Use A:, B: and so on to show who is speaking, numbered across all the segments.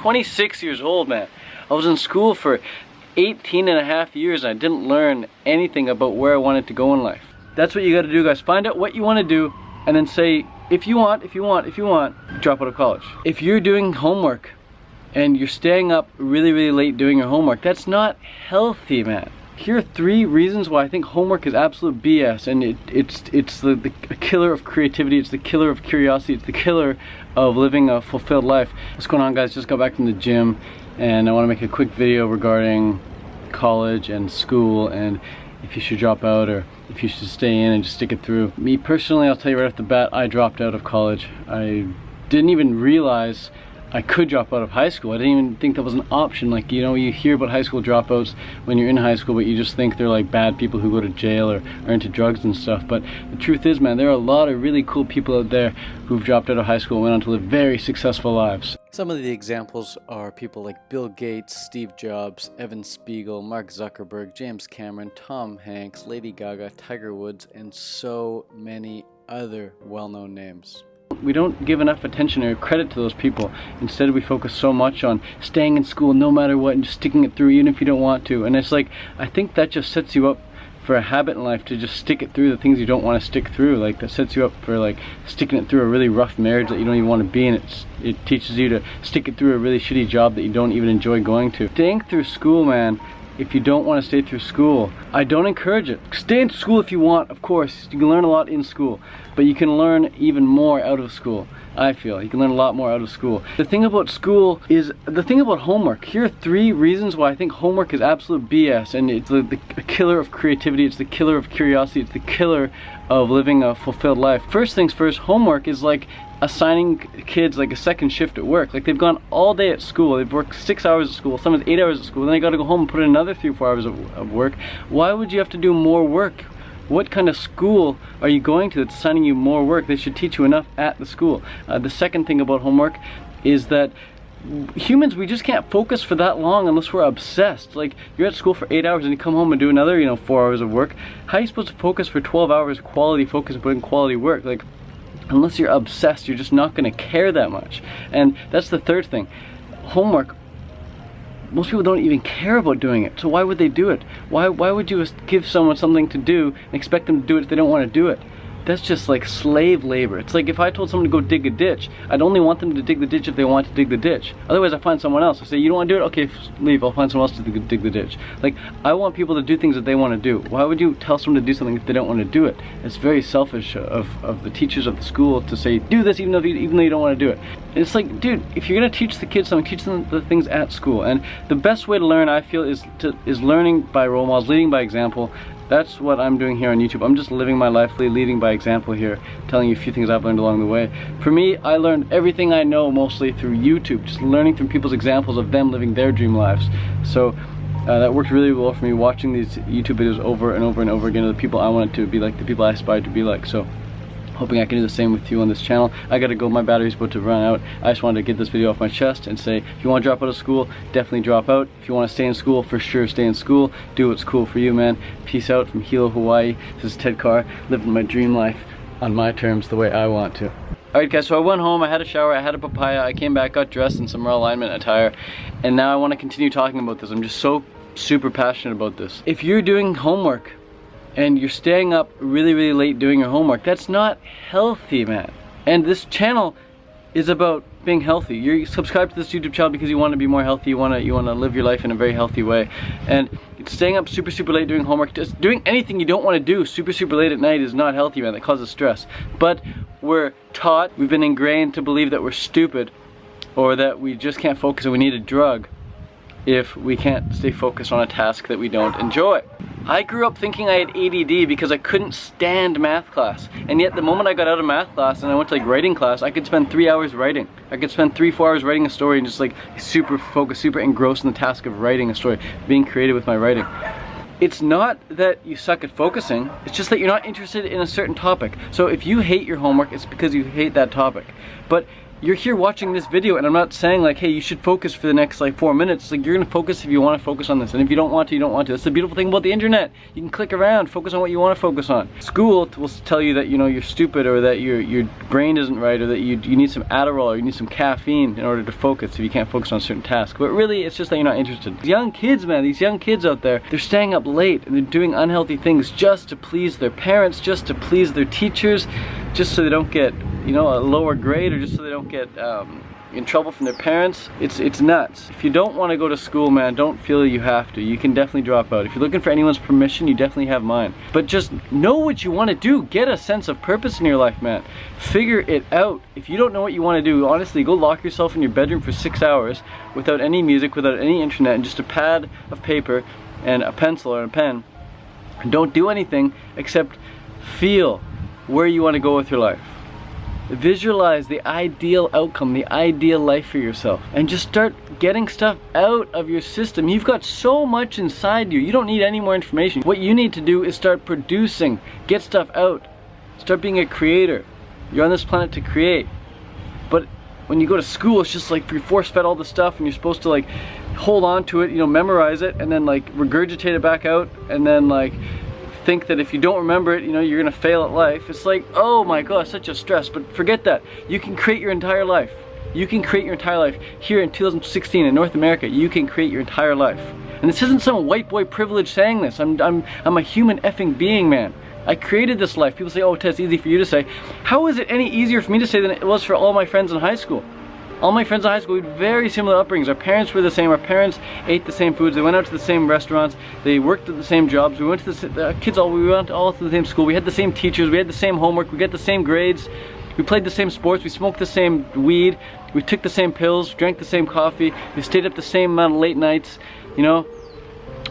A: 26 years old, man. I was in school for 18 and a half years and I didn't learn anything about where I wanted to go in life. That's what you gotta do, guys. Find out what you wanna do and then say, if you want, drop out of college. If you're doing homework and you're staying up really late doing your homework, that's not healthy, man. Here are 3 reasons why I think homework is absolute BS, and it's the killer of creativity, it's the killer of curiosity, it's the killer of living a fulfilled life. What's going on, guys? Just got back from the gym and I want to make a quick video regarding college and school and if you should drop out or if you should stay in and just stick it through. Me personally, I'll tell you right off the bat, I dropped out of college. I didn't even realize I could drop out of high school. I didn't even think that was an option. Like, you know, you hear about high school dropouts when you're in high school, but you just think they're like bad people who go to jail or are into drugs and stuff. But the truth is, man, there are a lot of really cool people out there who've dropped out of high school and went on to live very successful lives. Some of the examples are people like Bill Gates, Steve Jobs, Evan Spiegel, Mark Zuckerberg, James Cameron, Tom Hanks, Lady Gaga, Tiger Woods, and so many other well-known names. We don't give enough attention or credit to those people. Instead, we focus so much on staying in school no matter what and just sticking it through even if you don't want to. And it's like, I think that just sets you up for a habit in life to just stick it through the things you don't want to stick through. Like, that sets you up for like sticking it through a really rough marriage that you don't even want to be in. It teaches you to stick it through a really shitty job that you don't even enjoy going to. Staying through school, man, if you don't want to stay through school, I don't encourage it. Stay in school if you want, of course. You can learn a lot in school, but you can learn even more out of school. I feel you can learn a lot more out of school. The thing about school is the thing about homework. Here are 3 reasons why I think homework is absolute BS, and it's the killer of creativity, it's the killer of curiosity, it's the killer of living a fulfilled life. First things first, homework is like assigning kids like a second shift at work. Like, they've gone all day at school, they've worked 6 hours at school, sometimes 8 hours at school, then they gotta go home and put in another 3 or 4 hours of work. Why would you have to do more work? What kind of school are you going to that's assigning you more work? They should teach you enough at the school. The second thing about homework is that humans, we just can't focus for that long unless we're obsessed. Like, you're at school for 8 hours and you come home and do another, you know, 4 hours of work. How are you supposed to focus for 12 hours, quality focus, and put in quality work? Like, unless you're obsessed, you're just not going to care that much. And that's the third thing. Homework, most people don't even care about doing it, so why would they do it? Why would you give someone something to do and expect them to do it if they don't want to do it? That's just like slave labor. It's like if I told someone to go dig a ditch, I'd only want them to dig the ditch if they want to dig the ditch. Otherwise, I find someone else. I say, you don't want to do it? Okay, leave. I'll find someone else to dig the ditch. Like, I want people to do things that they want to do. Why would you tell someone to do something if they don't want to do it? It's very selfish of the teachers of the school to say, do this even though you don't want to do it. It's like, dude, if you're gonna teach the kids something, teach them the things at school. And the best way to learn, I feel, is learning by role models, leading by example. That's what I'm doing here on YouTube. I'm just living my life, leading by example here, telling you a few things I've learned along the way. For me, I learned everything I know mostly through YouTube, just learning from people's examples of them living their dream lives. So that worked really well for me, watching these YouTube videos over and over and over again of the people I wanted to be like, the people I aspired to be like. So hoping I can do the same with you on this channel. I gotta go, my battery's about to run out. I just wanted to get this video off my chest and say, if you want to drop out of school, definitely drop out. If you want to stay in school, for sure stay in school. Do what's cool for you, man. Peace out from Hilo, Hawaii. This is Ted Carr, living my dream life on my terms, the way I want to. Alright guys, so I went home, I had a shower, I had a papaya, I came back, got dressed in some raw alignment attire, and now I want to continue talking about this. I'm just so super passionate about this. If you're doing homework, and you're staying up really late doing your homework, that's not healthy, man. And this channel is about being healthy. You're subscribed to this YouTube channel because you want to be more healthy, you want to live your life in a very healthy way. And staying up super late doing homework, just doing anything you don't want to do super late at night is not healthy, man. That causes stress. But we're taught, we've been ingrained to believe that we're stupid, or that we just can't focus and we need a drug if we can't stay focused on a task that we don't enjoy. I grew up thinking I had ADD because I couldn't stand math class, and yet the moment I got out of math class and I went to like writing class, I could spend 3 hours writing. I could spend 3-4 hours writing a story and just like super focused, super engrossed in the task of writing a story, being creative with my writing. It's not that you suck at focusing, it's just that you're not interested in a certain topic. So if you hate your homework, it's because you hate that topic. But you're here watching this video, and I'm not saying like, hey, you should focus for the next like 4 minutes. Like, you're gonna focus if you want to focus on this, and if you don't want to, you don't want to. That's the beautiful thing about the internet. You can click around, focus on what you want to focus on. School will tell you that, you know, you're stupid, or that your brain isn't right, or that you need some Adderall, or you need some caffeine in order to focus if you can't focus on a certain task. But really, it's just that you're not interested. These young kids, man, these young kids out there, they're staying up late and they're doing unhealthy things just to please their parents, just to please their teachers, just so they don't get, you know, a lower grade, or just so they don't get in trouble from their parents. It's nuts. If you don't want to go to school, man, don't feel you have to. You can definitely drop out. If you're looking for anyone's permission, you definitely have mine. But just know what you want to do. Get a sense of purpose in your life, man. Figure it out. If you don't know what you want to do, honestly, go lock yourself in your bedroom for 6 hours without any music, without any internet, and just a pad of paper and a pencil or a pen. And don't do anything except feel where you want to go with your life. Visualize the ideal outcome, the ideal life for yourself, and just start getting stuff out of your system. You've got so much inside you. You don't need any more information. What you need to do is start producing, get stuff out, start being a creator. You're on this planet to create. But when you go to school, it's just like you're force-fed all the stuff, and you're supposed to like hold on to it, you know, memorize it, and then like regurgitate it back out, and then like think that if you don't remember it, you know, you're gonna fail at life. It's like, oh my gosh, such a stress. But forget that. You can create your entire life. You can create your entire life. Here in 2016 in North America, you can create your entire life. And this isn't some white boy privilege saying this. I'm a human effing being, man. I created this life. People say, oh, Ted, it's easy for you to say. How is it any easier for me to say than it was for all my friends in high school? All my friends in high school, we had very similar upbringings. Our parents were the same. Our parents ate the same foods. They went out to the same restaurants. They worked at the same jobs. We went to we went all to the same school. We had the same teachers. We had the same homework. We got the same grades. We played the same sports. We smoked the same weed. We took the same pills. Drank the same coffee. We stayed up the same amount of late nights. You know,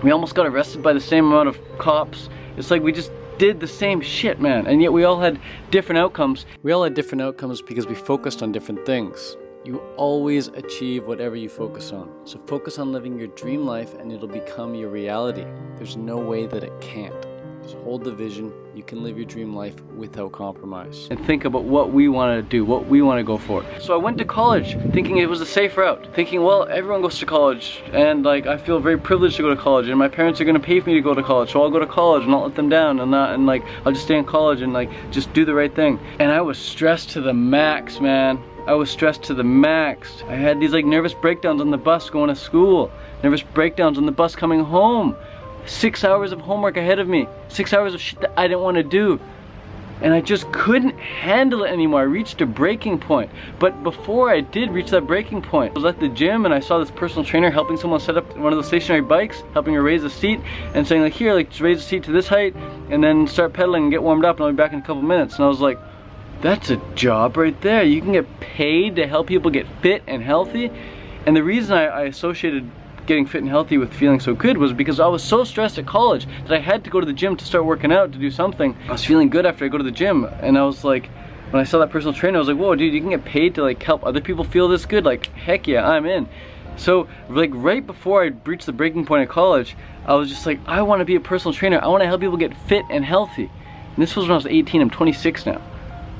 A: we almost got arrested by the same amount of cops. It's like we just did the same shit, man. And yet we all had different outcomes. We all had different outcomes because we focused on different things. You always achieve whatever you focus on. So focus on living your dream life and it'll become your reality. There's no way that it can't. Just hold the vision. You can live your dream life without compromise. And think about what we want to do, what we want to go for. So I went to college thinking it was a safe route. Thinking, well, everyone goes to college and like I feel very privileged to go to college and my parents are going to pay for me to go to college. So I'll go to college and not let them down and like I'll just stay in college and like just do the right thing. And I was stressed to the max, man. I was stressed to the max. I had these like nervous breakdowns on the bus going to school. Nervous breakdowns on the bus coming home. 6 hours of homework ahead of me. 6 hours of shit that I didn't want to do. And I just couldn't handle it anymore. I reached a breaking point. But before I did reach that breaking point, I was at the gym and I saw this personal trainer helping someone set up one of those stationary bikes, helping her raise the seat and saying like, here, like just raise the seat to this height and then start pedaling and get warmed up and I'll be back in a couple minutes. And I was like, that's a job right there. You can get paid to help people get fit and healthy. And the reason I associated getting fit and healthy with feeling so good was because I was so stressed at college that I had to go to the gym to start working out, to do something. I was feeling good after I go to the gym, and I was like, when I saw that personal trainer, I was like, whoa, dude, you can get paid to like help other people feel this good? Like, heck yeah, I'm in. So like right before I reached the breaking point of college, I was just like, I want to be a personal trainer. I want to help people get fit and healthy. And this was when I was 18, I'm 26 now.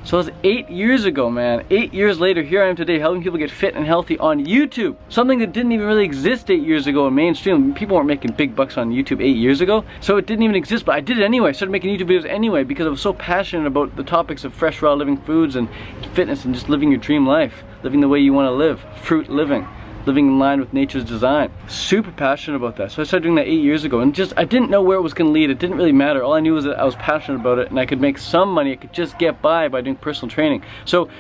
A: So it was 8 years ago, man. 8 years later, here I am today helping people get fit and healthy on YouTube. Something that didn't even really exist 8 years ago in mainstream. People weren't making big bucks on YouTube 8 years ago. So it didn't even exist, but I did it anyway. I started making YouTube videos anyway because I was so passionate about the topics of fresh, raw living foods and fitness and just living your dream life. Living the way you want to live. Fruit living. Living in line with nature's design. Super passionate about that. So I started doing that 8 years ago and just, I didn't know where it was going to lead. It didn't really matter. All I knew was that I was passionate about it and I could make some money. I could just get by doing personal training. So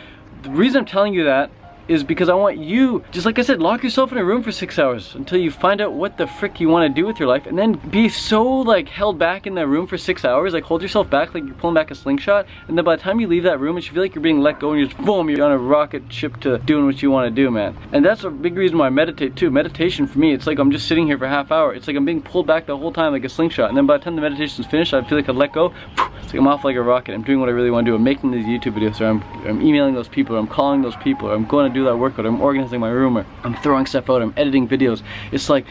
A: the reason I'm telling you that is because I want you, just like I said, lock yourself in a room for 6 hours until you find out what the frick you want to do with your life, and then be so like held back in that room for 6 hours, like hold yourself back like you're pulling back a slingshot, and then by the time you leave that room, it should feel like you're being let go and you're just boom, you're on a rocket ship to doing what you want to do, man. And that's a big reason why I meditate too. Meditation for me, it's like I'm just sitting here for a half hour. It's like I'm being pulled back the whole time like a slingshot, and then by the time the meditation's finished, I feel like I let go. It's like I'm off like a rocket. I'm doing what I really want to do. I'm making these YouTube videos, or I'm emailing those people, or I'm calling those people, or I'm going to do do that workout, I'm organizing my room, or I'm throwing stuff out, I'm editing videos. It's like,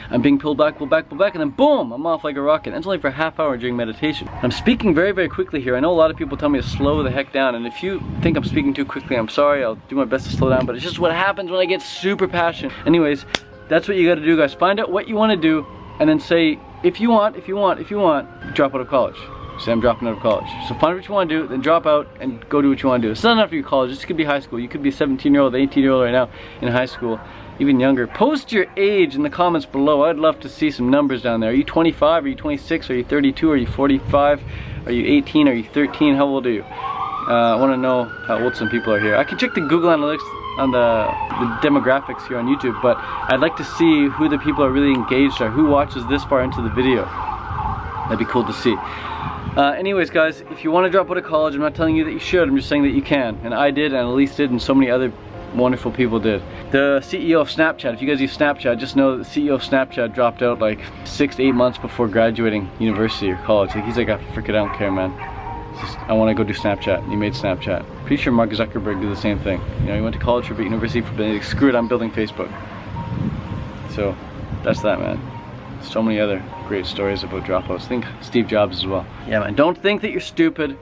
A: I'm being pulled back, and then boom, I'm off like a rocket. And it's only for a half hour during meditation. I'm speaking very, very quickly here. I know a lot of people tell me to slow the heck down, and if you think I'm speaking too quickly, I'm sorry. I'll do my best to slow down, but it's just what happens when I get super passionate. Anyways, that's what you gotta do, guys. Find out what you wanna do, and then say, if you want, drop out of college. Say, I'm dropping out of college. So find what you want to do, then drop out and go do what you want to do. It's not enough to be college. This could be high school. You could be a 17-year-old, 18-year-old right now in high school, even younger. Post your age in the comments below. I'd love to see some numbers down there. Are you 25? Are you 26? Are you 32? Are you 45? Are you 18? Are you 13? How old are you? I want to know how old some people are here. I can check the Google Analytics on the demographics here on YouTube, but I'd like to see who the people are really engaged are, who watches this far into the video. That'd be cool to see. Anyways, guys, if you want to drop out of college, I'm not telling you that you should, I'm just saying that you can. And I did, and Elise did, and so many other wonderful people did. The CEO of Snapchat, if you guys use Snapchat, just know that the CEO of Snapchat dropped out like 6 to 8 months before graduating university or college. Like, he's like, frick it, I don't care, man. It's just, I want to go do Snapchat. And he made Snapchat. Pretty sure Mark Zuckerberg did the same thing. You know, he went to college for university for like, screw it, I'm building Facebook. So, that's that, man. So many other great stories about dropouts. Think Steve Jobs as well. Yeah, man, don't think that you're stupid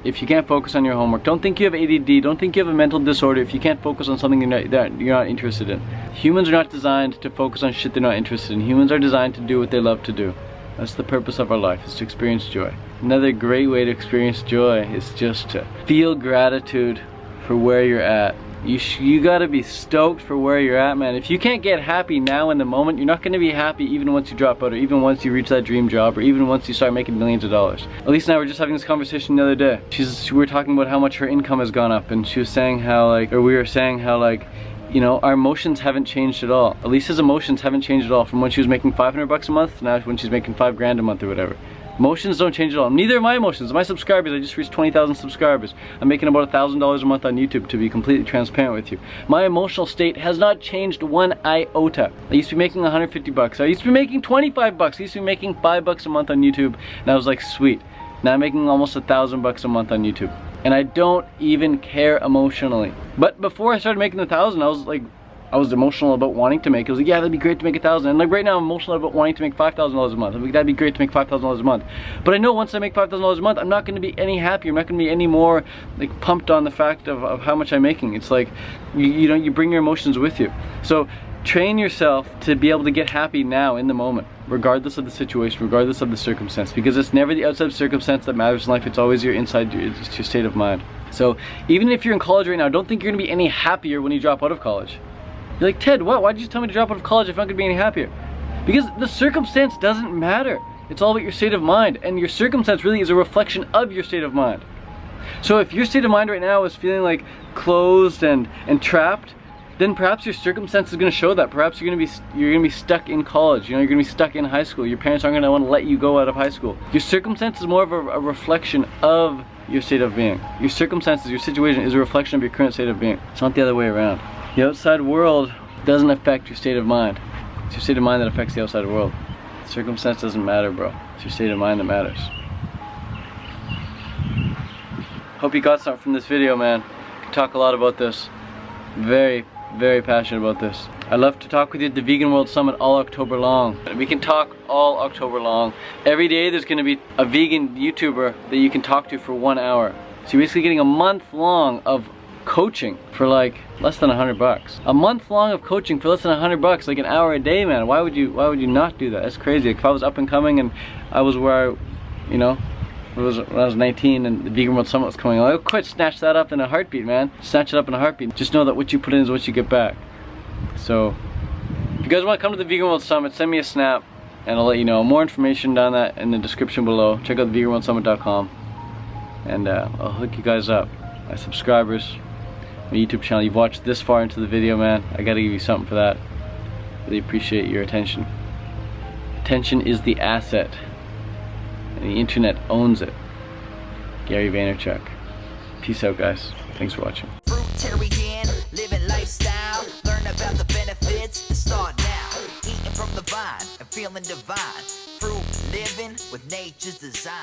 A: if you can't focus on your homework. Don't think you have ADD. Don't think you have a mental disorder if you can't focus on something that you're not interested in. Humans are not designed to focus on shit they're not interested in. Humans are designed to do what they love to do. That's the purpose of our life, is to experience joy. Another great way to experience joy is just to feel gratitude for where you're at. You gotta be stoked for where you're at, man. If you can't get happy now in the moment, you're not gonna be happy even once you drop out, or even once you reach that dream job, or even once you start making millions of dollars. Elise and I were just having this conversation the other day. We were talking about how much her income has gone up, and she was saying how we were saying how you know, our emotions haven't changed at all. Elise's emotions haven't changed at all from when she was making 500 bucks a month to now when she's making 5 grand a month or whatever. Emotions don't change at all. Neither are my emotions. My subscribers, I just reached 20,000 subscribers. I'm making about $1,000 a month on YouTube, to be completely transparent with you. My emotional state has not changed one iota. I used to be making 150 bucks. I used to be making 25 bucks. I used to be making 5 bucks a month on YouTube, and I was like, sweet. Now I'm making almost 1,000 bucks a month on YouTube. And I don't even care emotionally. But before I started making 1,000, I was emotional about wanting to make it. I was like, yeah, that'd be great to make 1,000. And like right now, I'm emotional about wanting to make $5,000 a month. I'm like, that'd be great to make $5,000 a month. But I know once I make $5,000 a month, I'm not going to be any happier. I'm not going to be any more like pumped on the fact of how much I'm making. It's like, you know, you bring your emotions with you. So train yourself to be able to get happy now in the moment, regardless of the situation, regardless of the circumstance, because it's never the outside circumstance that matters in life. It's always your inside, it's your state of mind. So even if you're in college right now, don't think you're going to be any happier when you drop out of college. You're like, Ted, what? Why did you tell me to drop out of college if I'm not going to be any happier? Because the circumstance doesn't matter. It's all about your state of mind. And your circumstance really is a reflection of your state of mind. So if your state of mind right now is feeling like closed and trapped, then perhaps your circumstance is going to show that. Perhaps you're going to be stuck in college. You know, you're going to be stuck in high school. Your parents aren't going to want to let you go out of high school. Your circumstance is more of a reflection of your state of being. Your circumstances, your situation is a reflection of your current state of being. It's not the other way around. The outside world doesn't affect your state of mind. It's your state of mind that affects the outside world. Circumstance doesn't matter, bro. It's your state of mind that matters. Hope you got something from this video, man. I can talk a lot about this. Very, very passionate about this. I love to talk with you at the Vegan World Summit all October long. We can talk all October long. Every day there's going to be a vegan YouTuber that you can talk to for 1 hour. So you're basically getting a month long of coaching for like less than $100. A month long of coaching for less than $100, like an hour a day, man. Why would you not do that? That's crazy. Like if I was up and coming and I was where you know, when I was 19 and the Vegan World Summit was coming on, I would quite snatch that up in a heartbeat, man. Snatch it up in a heartbeat. Just know that what you put in is what you get back. So if you guys want to come to the Vegan World Summit, send me a snap and I'll let you know. More information down that in the description below. Check out theveganworldsummit.com and I'll hook you guys up. My subscribers, my YouTube channel. You've watched this far into the video, man. I gotta give you something for that. Really appreciate your attention. Attention is the asset, and the internet owns it. Gary Vaynerchuk. Peace out, guys. Thanks for watching.
B: Fruitarian, living lifestyle. Learn about the benefits and start now. Eating from the vine and feeling divine. Fruit living with nature's design.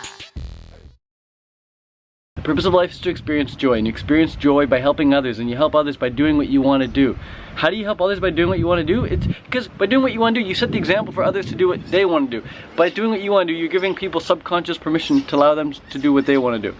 A: purpose of life is to experience joy, and you experience joy by helping others, and you help others by doing what you want to do. How do you help others by doing what you want to do? It's because by doing what you want to do, you set the example for others to do what they want to do. By doing what you want to do, you're giving people subconscious permission to allow them to do what they want to do.